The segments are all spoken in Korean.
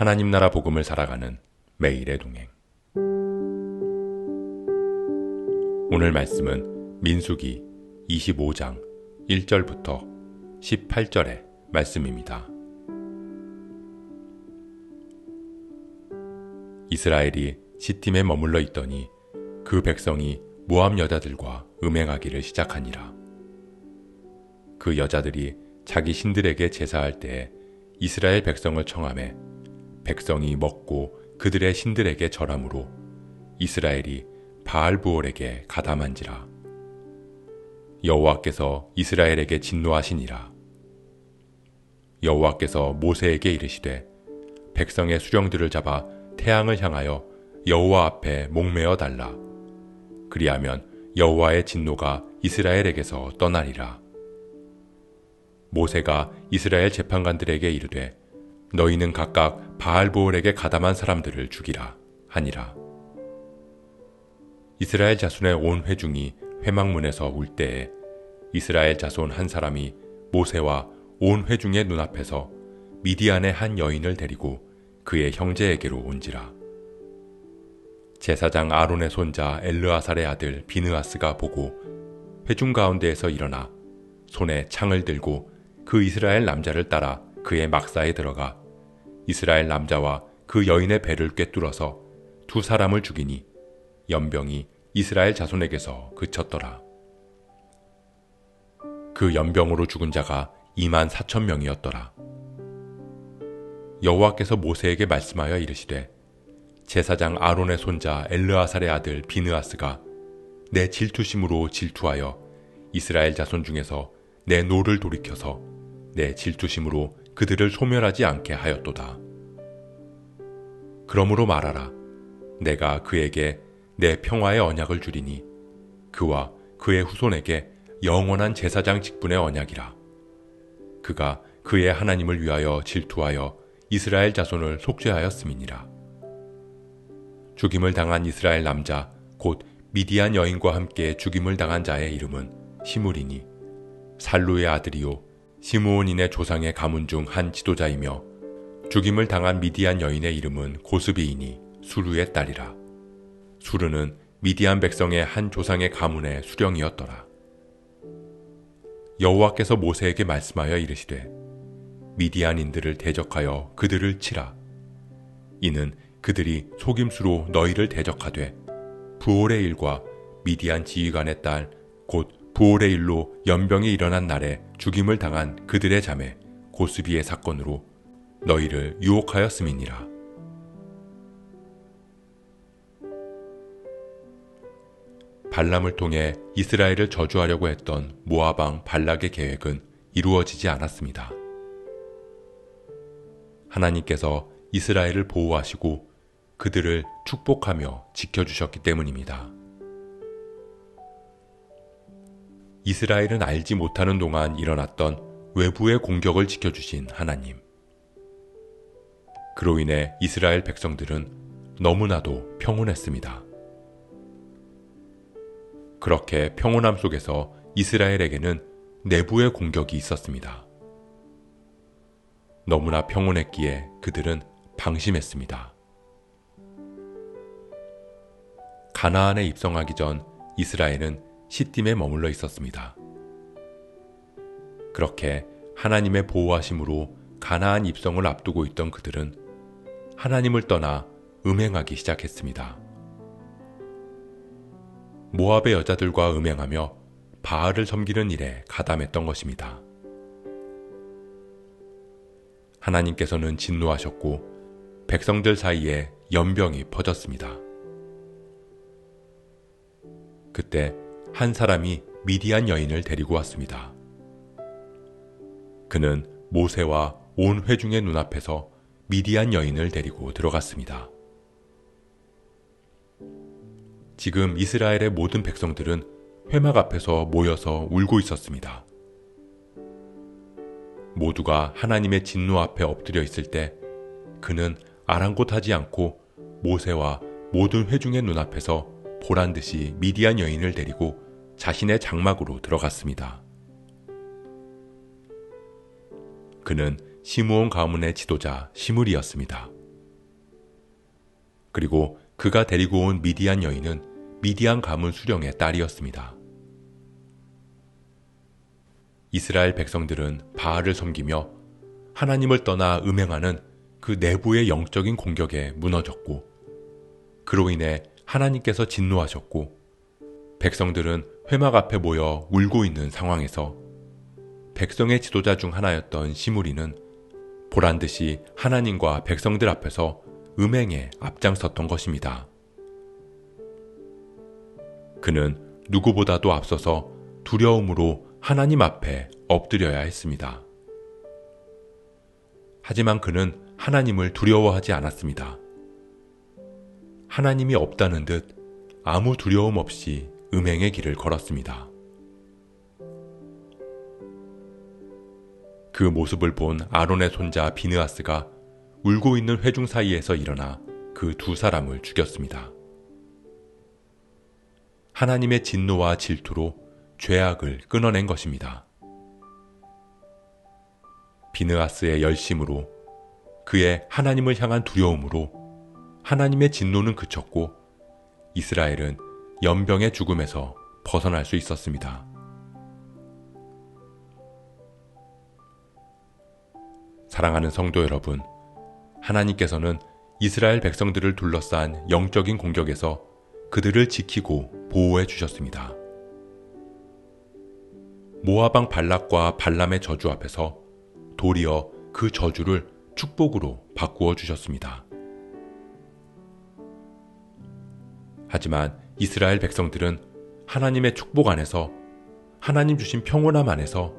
하나님 나라 복음을 살아가는 매일의 동행. 오늘 말씀은 민수기 25장 1절부터 18절의 말씀입니다. 이스라엘이 시팀에 머물러 있더니 그 백성이 모압 여자들과 음행하기를 시작하니라. 그 여자들이 자기 신들에게 제사할 때에 이스라엘 백성을 청하매 백성이 먹고 그들의 신들에게 절함으로 이스라엘이 바알부올에게 가담한지라. 여호와께서 이스라엘에게 진노하시니라. 여호와께서 모세에게 이르시되 백성의 수령들을 잡아 태양을 향하여 여호와 앞에 목매어 달라. 그리하면 여호와의 진노가 이스라엘에게서 떠나리라. 모세가 이스라엘 재판관들에게 이르되 너희는 각각 바알부올에게 가담한 사람들을 죽이라 하니라. 이스라엘 자손의 온 회중이 회막문에서 울 때에 이스라엘 자손 한 사람이 모세와 온 회중의 눈앞에서 미디안의 한 여인을 데리고 그의 형제에게로 온지라. 제사장 아론의 손자 엘르아살의 아들 비느하스가 보고 회중 가운데에서 일어나 손에 창을 들고 그 이스라엘 남자를 따라 그의 막사에 들어가 이스라엘 남자와 그 여인의 배를 꿰뚫어서 두 사람을 죽이니 연병이 이스라엘 자손에게서 그쳤더라. 그 연병으로 죽은 자가 24,000명이었더라. 여호와께서 모세에게 말씀하여 이르시되 제사장 아론의 손자 엘르아살의 아들 비느하스가 내 질투심으로 질투하여 이스라엘 자손 중에서 내 노를 돌이켜서 내 질투심으로 그들을 소멸하지 않게 하였도다. 그러므로 말하라. 내가 그에게 내 평화의 언약을 주리니 그와 그의 후손에게 영원한 제사장 직분의 언약이라. 그가 그의 하나님을 위하여 질투하여 이스라엘 자손을 속죄하였음이니라. 죽임을 당한 이스라엘 남자 곧 미디안 여인과 함께 죽임을 당한 자의 이름은 시므리니 살루의 아들이요 시므온인의 조상의 가문 중 한 지도자이며 죽임을 당한 미디안 여인의 이름은 고스비이니 수르의 딸이라. 수르는 미디안 백성의 한 조상의 가문의 수령이었더라. 여호와께서 모세에게 말씀하여 이르시되 미디안인들을 대적하여 그들을 치라. 이는 그들이 속임수로 너희를 대적하되 부올의 일과 미디안 지휘관의 딸 곧 부올의 일로 연병이 일어난 날에 죽임을 당한 그들의 자매 고스비의 사건으로 너희를 유혹하였음이니라. 발람을 통해 이스라엘을 저주하려고 했던 모압 왕 발락의 계획은 이루어지지 않았습니다. 하나님께서 이스라엘을 보호하시고 그들을 축복하며 지켜주셨기 때문입니다. 이스라엘은 알지 못하는 동안 일어났던 외부의 공격을 지켜주신 하나님. 그로 인해 이스라엘 백성들은 너무나도 평온했습니다. 그렇게 평온함 속에서 이스라엘에게는 내부의 공격이 있었습니다. 너무나 평온했기에 그들은 방심했습니다. 가나안에 입성하기 전 이스라엘은 시팀에 머물러 있었습니다. 그렇게 하나님의 보호하심으로 가나안 입성을 앞두고 있던 그들은 하나님을 떠나 음행하기 시작했습니다. 모압의 여자들과 음행하며 바알을 섬기는 일에 가담했던 것입니다. 하나님께서는 진노하셨고 백성들 사이에 연병이 퍼졌습니다. 그때 한 사람이 미디안 여인을 데리고 왔습니다. 그는 모세와 온 회중의 눈앞에서 미디안 여인을 데리고 들어갔습니다. 지금 이스라엘의 모든 백성들은 회막 앞에서 모여서 울고 있었습니다. 모두가 하나님의 진노 앞에 엎드려 있을 때 그는 아랑곳하지 않고 모세와 모든 회중의 눈앞에서 보란듯이 미디안 여인을 데리고 자신의 장막으로 들어갔습니다. 그는 시므온 가문의 지도자 시므리였습니다. 그리고 그가 데리고 온 미디안 여인은 미디안 가문 수령의 딸이었습니다. 이스라엘 백성들은 바알을 섬기며 하나님을 떠나 음행하는 그 내부의 영적인 공격에 무너졌고, 그로 인해 하나님께서 진노하셨고, 백성들은 회막 앞에 모여 울고 있는 상황에서 백성의 지도자 중 하나였던 시므리는 보란듯이 하나님과 백성들 앞에서 음행에 앞장섰던 것입니다. 그는 누구보다도 앞서서 두려움으로 하나님 앞에 엎드려야 했습니다. 하지만 그는 하나님을 두려워하지 않았습니다. 하나님이 없다는 듯 아무 두려움 없이 음행의 길을 걸었습니다. 그 모습을 본 아론의 손자 비느하스가 울고 있는 회중 사이에서 일어나 그 두 사람을 죽였습니다. 하나님의 진노와 질투로 죄악을 끊어낸 것입니다. 비느하스의 열심으로, 그의 하나님을 향한 두려움으로 하나님의 진노는 그쳤고 이스라엘은 연병의 죽음에서 벗어날 수 있었습니다. 사랑하는 성도 여러분, 하나님께서는 이스라엘 백성들을 둘러싼 영적인 공격에서 그들을 지키고 보호해 주셨습니다. 모압 왕 발락과 발람의 저주 앞에서 도리어 그 저주를 축복으로 바꾸어 주셨습니다. 하지만 이스라엘 백성들은 하나님의 축복 안에서, 하나님 주신 평온함 안에서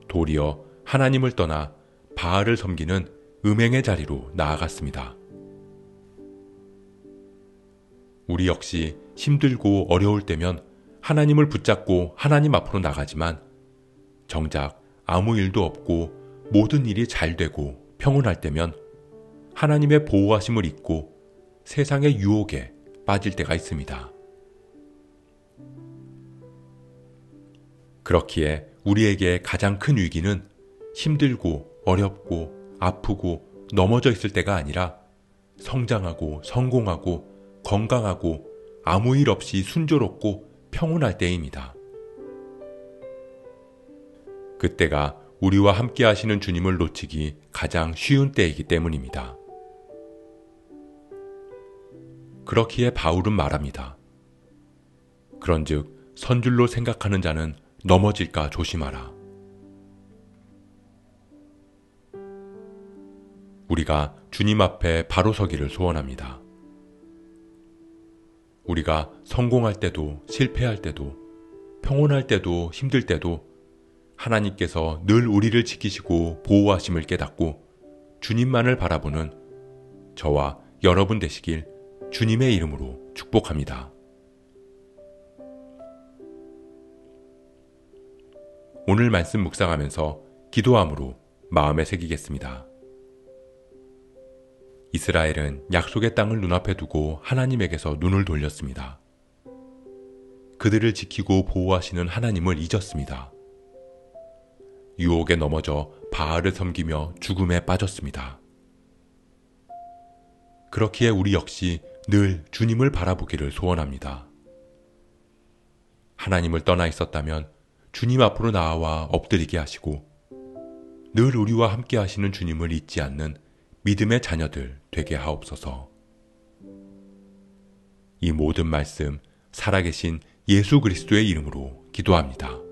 도리어 하나님을 떠나 바알을 섬기는 음행의 자리로 나아갔습니다. 우리 역시 힘들고 어려울 때면 하나님을 붙잡고 하나님 앞으로 나가지만 정작 아무 일도 없고 모든 일이 잘 되고 평온할 때면 하나님의 보호하심을 잊고 세상의 유혹에 빠질 때가 있습니다. 그렇기에 우리에게 가장 큰 위기는 힘들고 어렵고 아프고 넘어져 있을 때가 아니라 성장하고 성공하고 건강하고 아무 일 없이 순조롭고 평온할 때입니다. 그때가 우리와 함께 하시는 주님을 놓치기 가장 쉬운 때이기 때문입니다. 그렇기에 바울은 말합니다. 그런즉 선줄로 생각하는 자는 넘어질까 조심하라. 우리가 주님 앞에 바로 서기를 소원합니다. 우리가 성공할 때도 실패할 때도 평온할 때도 힘들 때도 하나님께서 늘 우리를 지키시고 보호하심을 깨닫고 주님만을 바라보는 저와 여러분 되시길 주님의 이름으로 축복합니다. 오늘 말씀 묵상하면서 기도함으로 마음에 새기겠습니다. 이스라엘은 약속의 땅을 눈앞에 두고 하나님에게서 눈을 돌렸습니다. 그들을 지키고 보호하시는 하나님을 잊었습니다. 유혹에 넘어져 바알을 섬기며 죽음에 빠졌습니다. 그렇기에 우리 역시 늘 주님을 바라보기를 소원합니다. 하나님을 떠나 있었다면 주님 앞으로 나와 엎드리게 하시고 늘 우리와 함께 하시는 주님을 잊지 않는 믿음의 자녀들 되게 하옵소서. 이 모든 말씀 살아계신 예수 그리스도의 이름으로 기도합니다.